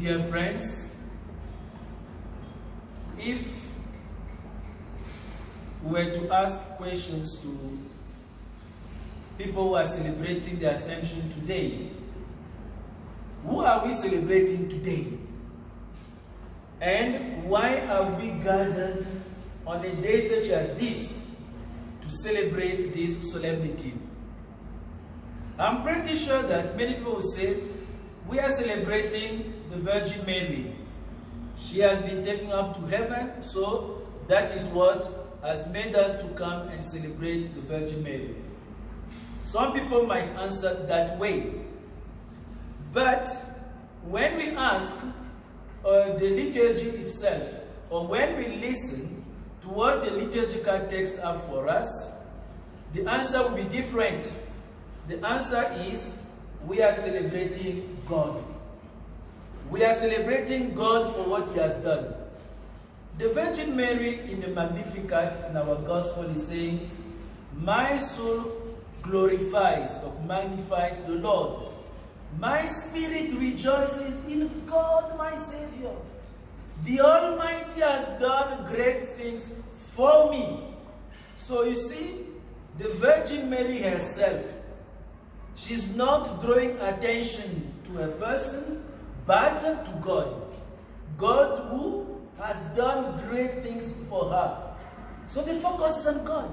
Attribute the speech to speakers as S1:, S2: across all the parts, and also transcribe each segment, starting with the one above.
S1: Dear friends, if we were to ask questions to people who are celebrating the Ascension today, who are we celebrating today? And why have we gathered on a day such as this to celebrate this solemnity? I'm pretty sure that many people will say, we are celebrating the Virgin Mary. She has been taken up to heaven, so that is what has made us to come and celebrate the Virgin Mary. Some people might answer that way. But when we ask the liturgy itself, or when we listen to what the liturgical texts are for us, the answer will be different. The answer is, we are celebrating God. We are celebrating God for what He has done. The Virgin Mary in the Magnificat in our Gospel is saying, my soul glorifies or magnifies the Lord. My spirit rejoices in God my Savior. The Almighty has done great things for me. So you see, the Virgin Mary herself, she's not drawing attention to a person, but to God. God who has done great things for her. So the focus is on God.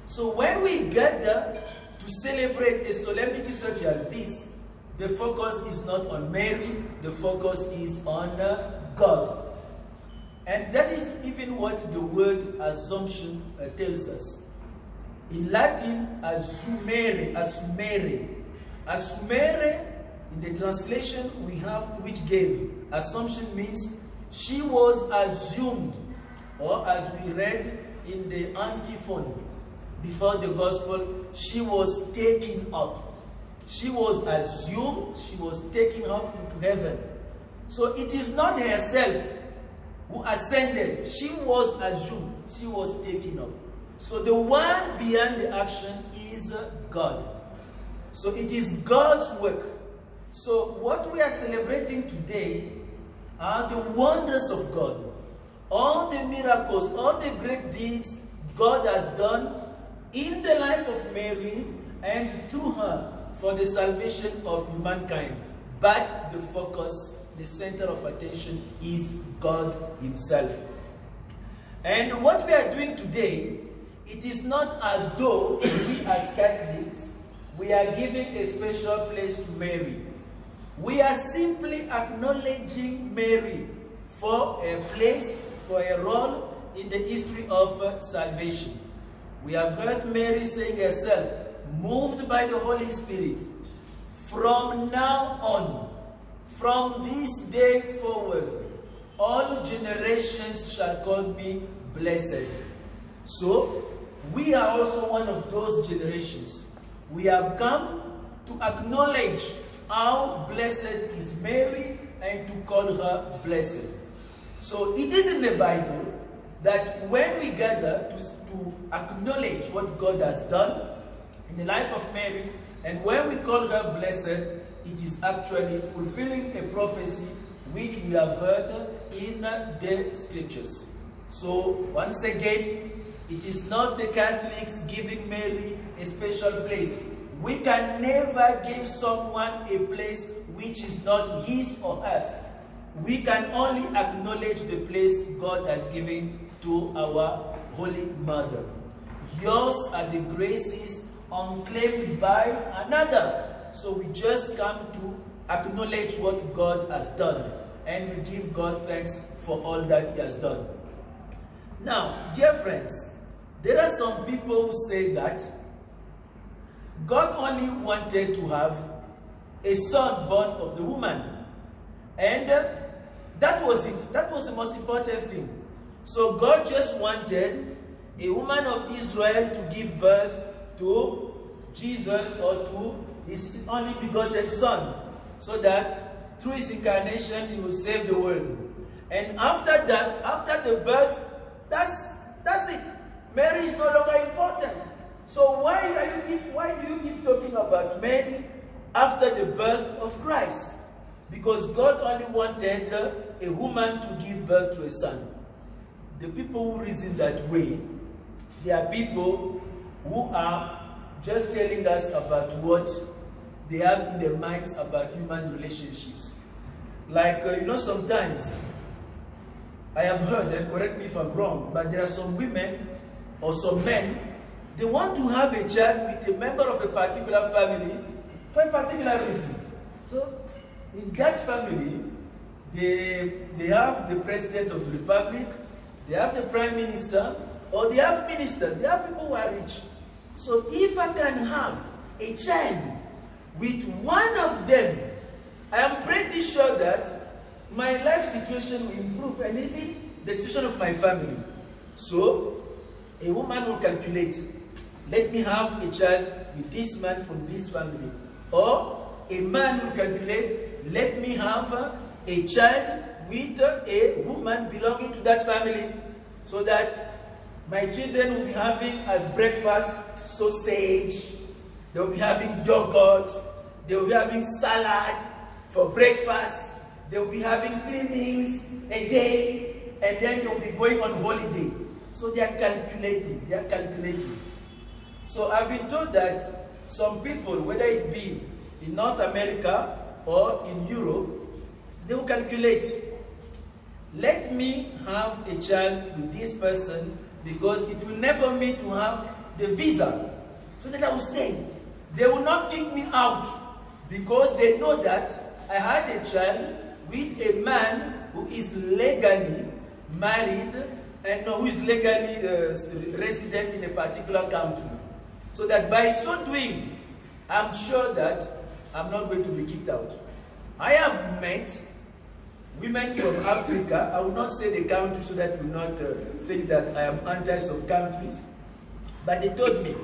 S1: So when we gather to celebrate a solemnity such as this, the focus is not on Mary, the focus is on God. And that is even what the word assumption tells us. In Latin, assumere, in the translation we have, which gave, assumption means she was assumed, or as we read in the antiphon before the gospel, she was taken up. She was assumed, she was taken up into heaven. So it is not herself who ascended, she was assumed, she was taken up. So the one behind the action is God. So it is God's work. So what we are celebrating today are the wonders of God. All the miracles, all the great deeds God has done in the life of Mary and through her for the salvation of humankind. But the focus, the center of attention is God Himself. And what we are doing today, it is not as though we as Catholics, we are giving a special place to Mary. We are simply acknowledging Mary for a place, for a role in the history of salvation. We have heard Mary saying herself, moved by the Holy Spirit, from now on, from this day forward, all generations shall call me blessed. So, we are also one of those generations. We have come to acknowledge how blessed is Mary and to call her blessed. So it is in the Bible that when we gather to acknowledge what God has done in the life of Mary, and when we call her blessed, it is actually fulfilling a prophecy which we have heard in the scriptures. So once again, it is not the Catholics giving Mary a special place. We can never give someone a place which is not his or hers. We can only acknowledge the place God has given to our Holy Mother. Yours are the graces unclaimed by another. So we just come to acknowledge what God has done, and we give God thanks for all that He has done. Now, dear friends, there are some people who say that God only wanted to have a son born of the woman. And that was it. That was the most important thing. So God just wanted a woman of Israel to give birth to Jesus, or to His only begotten Son, so that through His incarnation He will save the world. And after that, after the birth, that's it. Mary is no longer important. So why do you keep talking about Mary after the birth of Christ? because God only wanted a woman to give birth to a son. The people who reason that way, they are people who are just telling us about what they have in their minds about human relationships. Like, sometimes I have heard, and correct me if I'm wrong, but there are some women or some men, they want to have a child with a member of a particular family for a particular reason. So, in that family, they have the president of the republic, they have the prime minister, or they have ministers, they have people who are rich. So, if I can have a child with one of them, I am pretty sure that my life situation will improve, and even the situation of my family. So, a woman will calculate, let me have a child with this man from this family. Or a man will calculate, let me have a child with a woman belonging to that family, so that my children will be having as breakfast sausage, they will be having yogurt, they will be having salad for breakfast, they will be having 3 meals a day, and then they will be going on holiday. So they are calculating, So I've been told that some people, whether it be in North America or in Europe, they will calculate, let me have a child with this person because it will enable me to have the visa so that I will stay. They will not kick me out because they know that I had a child with a man who is legally married and who is legally resident in a particular country. So that by so doing, I'm sure that I'm not going to be kicked out. I have met women from Africa. I will not say the country so that you will not think that I am anti some countries. But they told me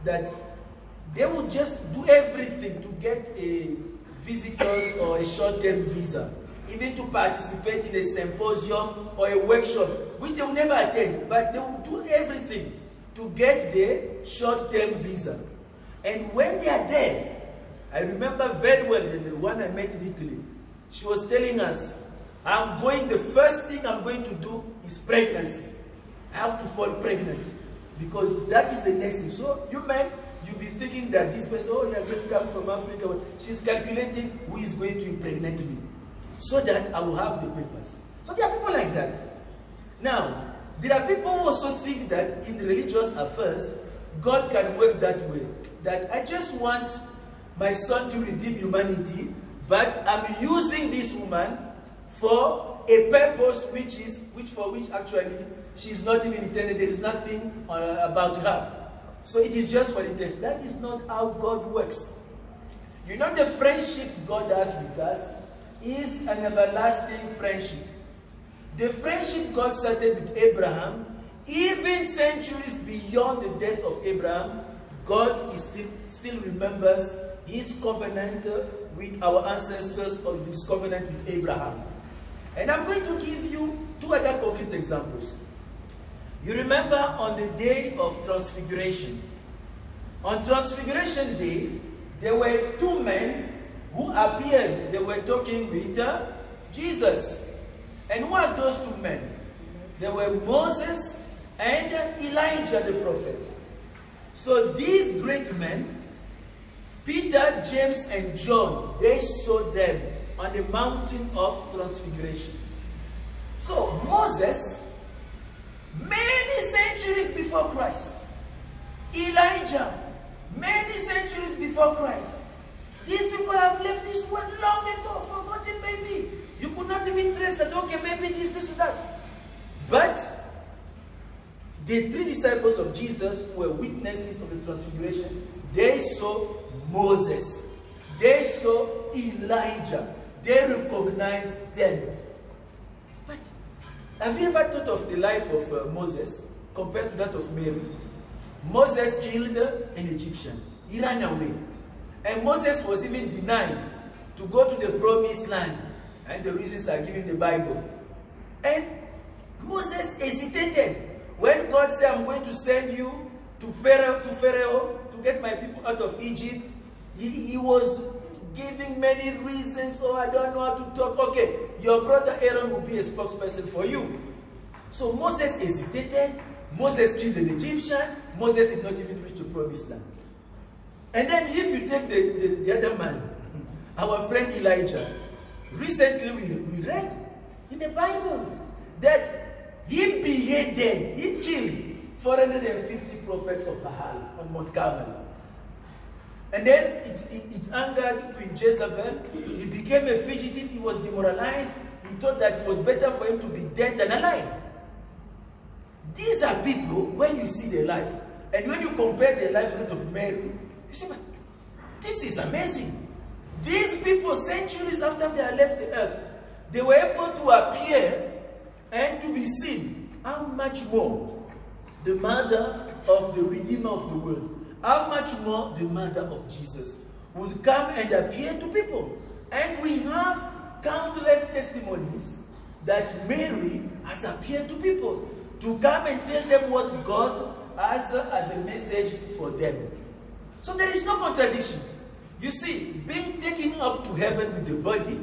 S1: that they would just do everything to get a visitor's or a short-term visa, even to participate in a symposium or a workshop, which they will never attend, but they will do everything to get the short-term visa. And when they are there, I remember very well the one I met in Italy. She was telling us, the first thing I'm going to do is pregnancy. I have to fall pregnant because that is the next thing. So you men, you'll be thinking that this person, oh, you have just come from Africa. She's calculating who is going to impregnate me so that I will have the papers. So there are people like that. Now, there are people who also think that in religious affairs, God can work that way. That I just want my son to redeem humanity, but I'm using this woman for a purpose for which actually she's not even intended. There is nothing about her. So it is just for the test. That is not how God works. You know, the friendship God has with us is an everlasting friendship. The friendship God started with Abraham, even centuries beyond the death of Abraham, God is still remembers his covenant with our ancestors, or this covenant with Abraham. And I'm going to give you 2 other concrete examples. You remember on the day of Transfiguration. On Transfiguration Day, there were 2 men who appeared. They were talking with Jesus. And who are those 2 men? They were Moses and Elijah the prophet. So these great men, Peter, James, and John, they saw them on the mountain of Transfiguration. So Moses, many centuries before Christ. Elijah, many centuries before Christ. These people have left this world long ago, forgotten maybe. You could not even trace that, okay, maybe this, that. But the 3 disciples of Jesus who were witnesses of the Transfiguration, they saw Moses. They saw Elijah. They recognized them. But have you ever thought of the life of Moses compared to that of Mary? Moses killed an Egyptian. He ran away. And Moses was even denied to go to the promised land. And the reasons are given in the Bible. And Moses hesitated. When God said, I'm going to send you to Pharaoh to get my people out of Egypt, he was giving many reasons. Oh, I don't know how to talk. Okay, your brother Aaron will be a spokesperson for you. So Moses hesitated. Moses killed an Egyptian. Moses did not even reach the promised land. And then if you take the other man, our friend Elijah, recently we read in the Bible that he beheaded, he killed 450 prophets of Baal on Mount Carmel. And then it angered Queen Jezebel. He became a fugitive. He was demoralized. He thought that it was better for him to be dead than alive. These are people, when you see their life, and when you compare their life to that of Mary, you say, this is amazing. These people, centuries after they had left the earth, they were able to appear and to be seen. How much more the mother of the Redeemer of the world, how much more the mother of Jesus would come and appear to people. And we have countless testimonies that Mary has appeared to people to come and tell them what God has as a message for them. So there is no contradiction. You see, being taken up to heaven with the body,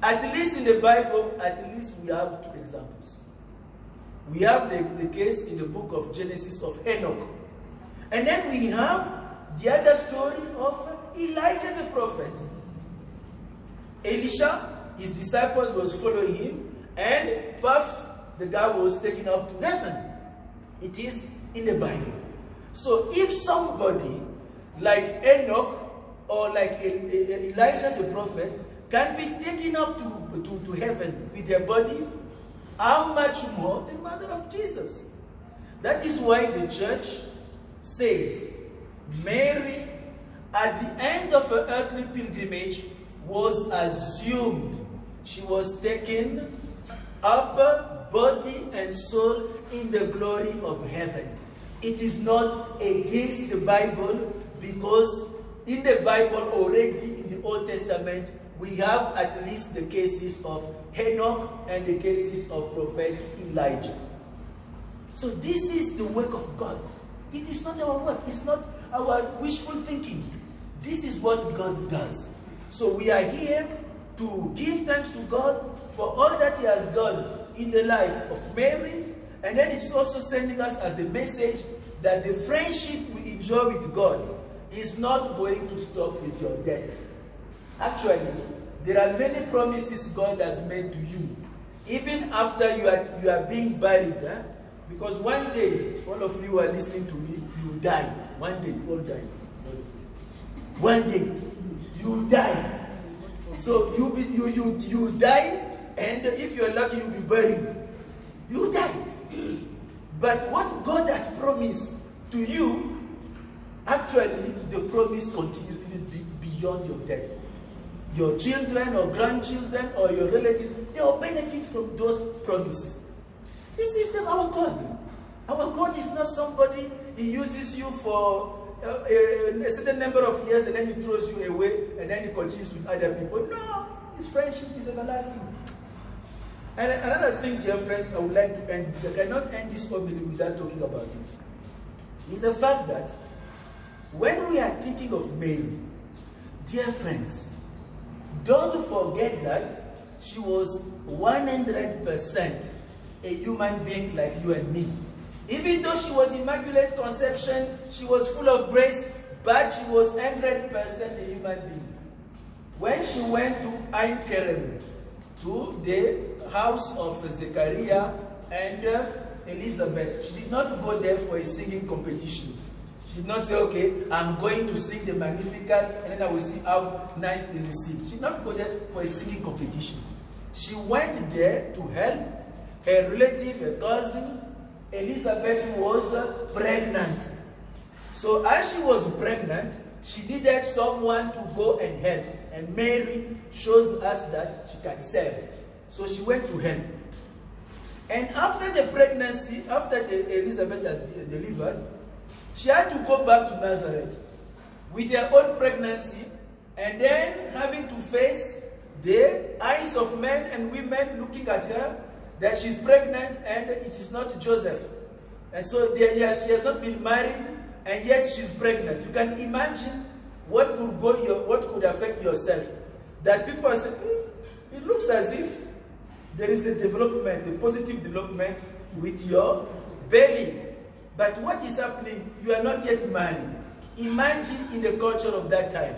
S1: at least in the Bible, at least we have two examples. We have the case in the book of Genesis of Enoch. And then we have the other story of Elijah the prophet. Elisha, his disciples was following him, and perhaps the guy was taken up to heaven. It is in the Bible. So if somebody like Enoch or like Elijah the prophet can be taken up to heaven with their bodies, how much more the mother of Jesus? That is why the church says Mary, at the end of her earthly pilgrimage, was assumed. She was taken up, body and soul, in the glory of heaven. It is not against the Bible, because in the Bible already, in the Old Testament, we have at least the cases of Enoch and the cases of Prophet Elijah. So this is the work of God. It is not our work. It's not our wishful thinking. This is what God does. So we are here to give thanks to God for all that He has done in the life of Mary. And then it's also sending us as a message that the friendship we enjoy with God is not going to stop with your death. Actually, there are many promises God has made to you, even after you are being buried. Because one day, all of you are listening to me, you die. One day, you all die. One day, you die. So you die, and if you're lucky, you'll be buried. You die. But what God has promised to you, actually, the promise continues even beyond your death. Your children or grandchildren or your relatives, they will benefit from those promises. This is our God. Our God is not somebody, He uses you for a certain number of years and then He throws you away and then He continues with other people. No, His friendship is everlasting. And another thing, dear friends, I would like to end, I cannot end this homily without talking about it, is the fact that when we are thinking of Mary, dear friends, don't forget that she was 100% a human being like you and me. Even though she was Immaculate Conception, she was full of grace, but she was 100% a human being. When she went to Ein Kerem, to the house of Zechariah and Elizabeth, she did not go there for a singing competition. She did not say, okay, I'm going to sing the Magnificat and then I will see how nice they sing. She did not go there for a singing competition. She went there to help her relative, her cousin. Elizabeth was pregnant. So as she was pregnant, she needed someone to go and help. And Mary shows us that she can serve. So she went to help. And after the pregnancy, after Elizabeth has delivered, she had to go back to Nazareth with her own pregnancy, and then having to face the eyes of men and women looking at her that she's pregnant and it is not Joseph. And so she has not been married and yet she's pregnant. You can imagine what could affect yourself? That people are saying, it looks as if there is a development, a positive development with your belly. But what is happening? You are not yet married. Imagine in the culture of that time,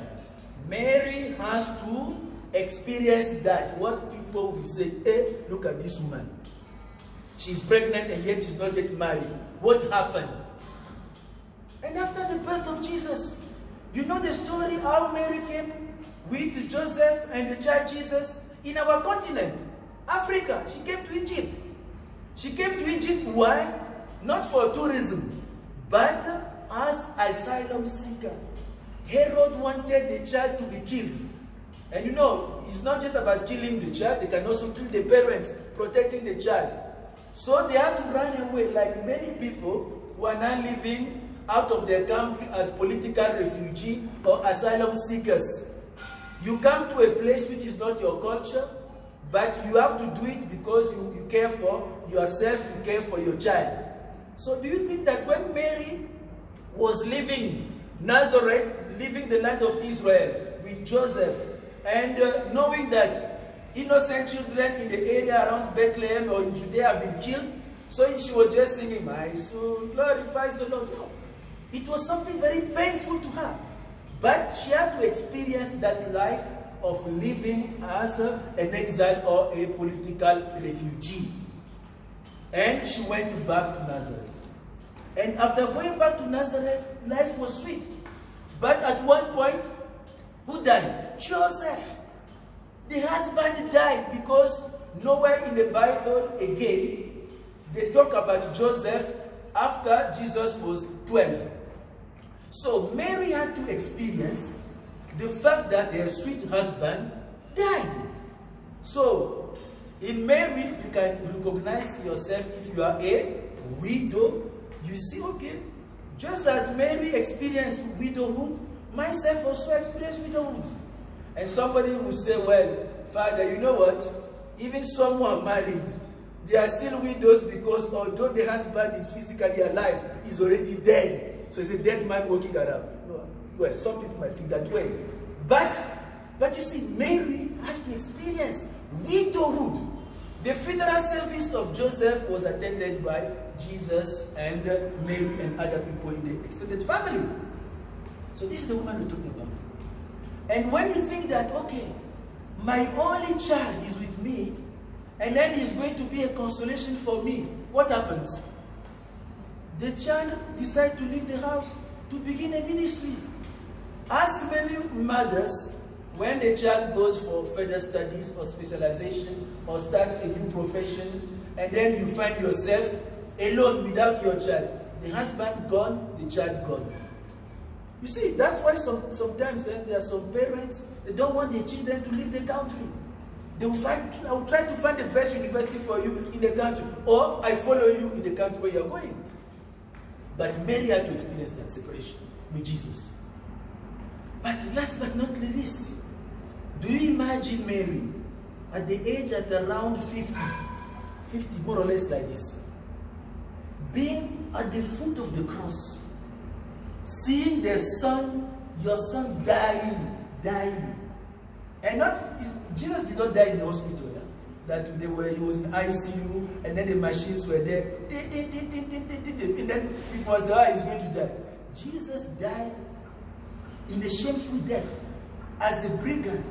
S1: Mary has to experience that. What people will say, hey, look at this woman. She's pregnant and yet she's not yet married. What happened? And after the birth of Jesus, you know the story how Mary came with Joseph and the child Jesus in our continent, Africa. She came to Egypt. She came to Egypt, why? Not for tourism, but as asylum seeker. Herod wanted the child to be killed. And you know, it's not just about killing the child, they can also kill the parents, protecting the child. So they have to run away, like many people who are now living out of their country as political refugees or asylum seekers. You come to a place which is not your culture, but you have to do it because you care for yourself, you care for your child. So do you think that when Mary was leaving Nazareth, leaving the land of Israel with Joseph, and knowing that innocent children in the area around Bethlehem or in Judea have been killed, so she was just singing, my soul glorifies the Lord. No. It was something very painful to her. But she had to experience that life of living as an exile or a political refugee. And she went back to Nazareth. And after going back to Nazareth, life was sweet. But at one point, who died? Joseph. The husband died because nowhere in the Bible again they talk about Joseph after Jesus was 12. So Mary had to experience the fact that her sweet husband died. So in Mary, you can recognize yourself if you are a widow. You see, okay, just as Mary experienced widowhood, myself also experienced widowhood. And somebody will say, well, Father, you know what? Even someone married, they are still widows because although the husband is physically alive, he's already dead. So it's a dead man walking around. No, well, some people might think that way. But you see, Mary has to experience widowhood. The funeral service of Joseph was attended by Jesus and Mary and other people in the extended family. So this is the woman we're talking about. And when you think that, okay, my only child is with me, and then he's going to be a consolation for me, what happens? The child decides to leave the house to begin a ministry. Ask many mothers, when the child goes for further studies or specialization or starts a new profession, and then you find yourself alone without your child. The husband gone, the child gone. You see, that's why sometimes there are some parents, they don't want their children to leave the country. They will I will try to find the best university for you in the country, or I follow you in the country where you're going. But Mary had to experience that separation with Jesus. But last but not least, do you imagine Mary at the age at around 50, more or less like this, being at the foot of the cross, seeing their son, your son dying. And Jesus did not die in the hospital. That he was in ICU, and then the machines were there. And then it was, he's going to die. Jesus died in a shameful death as a brigand,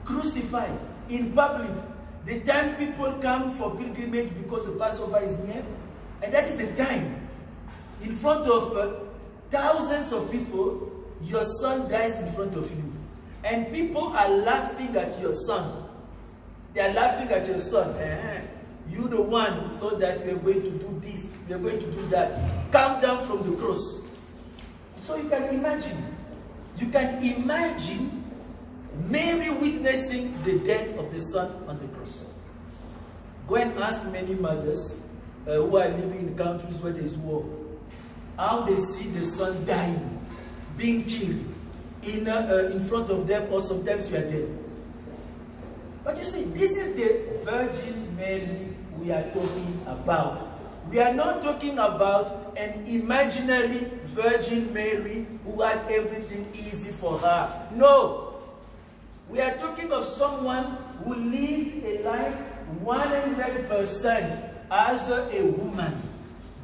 S1: crucified in public. The time people come for pilgrimage because the Passover is near, and that is the time. In front of thousands of people, your son dies in front of you. And people are laughing at your son. They are laughing at your son. You the one who thought that we are going to do this, we are going to do that. Come down from the cross. So you can imagine. You can imagine Mary witnessing the death of the son on the cross. Go and ask many mothers who are living in countries where there is war, how they see the son dying, being killed in front of them, or sometimes you are there. But you see, this is the Virgin Mary we are talking about. we are not talking about an imaginary Virgin Mary who had everything easy for her. No. We are talking of someone who lived a life 100% as a woman.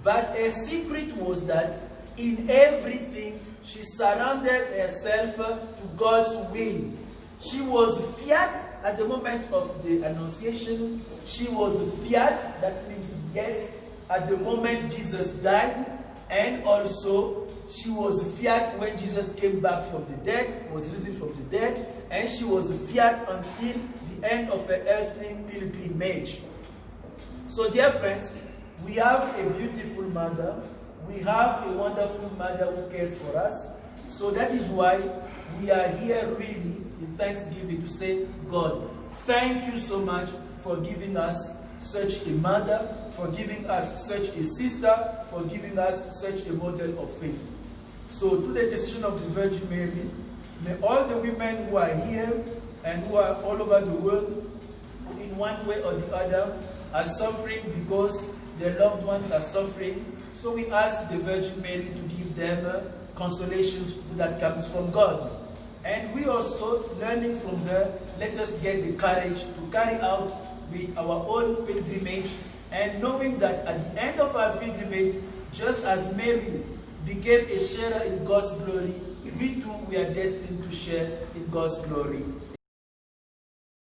S1: But her secret was that in everything she surrounded herself to God's will. She was fiat at the moment of the Annunciation. She was fiat, that means yes, at the moment Jesus died. And also, she was fiat when Jesus came back from the dead, was risen from the dead. And she was fiat until the end of her earthly pilgrimage. So dear friends, we have a beautiful mother. We have a wonderful mother who cares for us. So that is why we are here really in thanksgiving to say, God, thank you so much for giving us such a mother, for giving us such a sister, for giving us such a model of faith. So through the decision of the Virgin Mary, may all the women who are here and who are all over the world, who in one way or the other are suffering because their loved ones are suffering, so we ask the Virgin Mary to give them consolations that comes from God. And we also, learning from her, let us get the courage to carry out with our own pilgrimage, and knowing that at the end of our pilgrimage, just as Mary became a sharer in God's glory, we too we are destined to share in God's glory.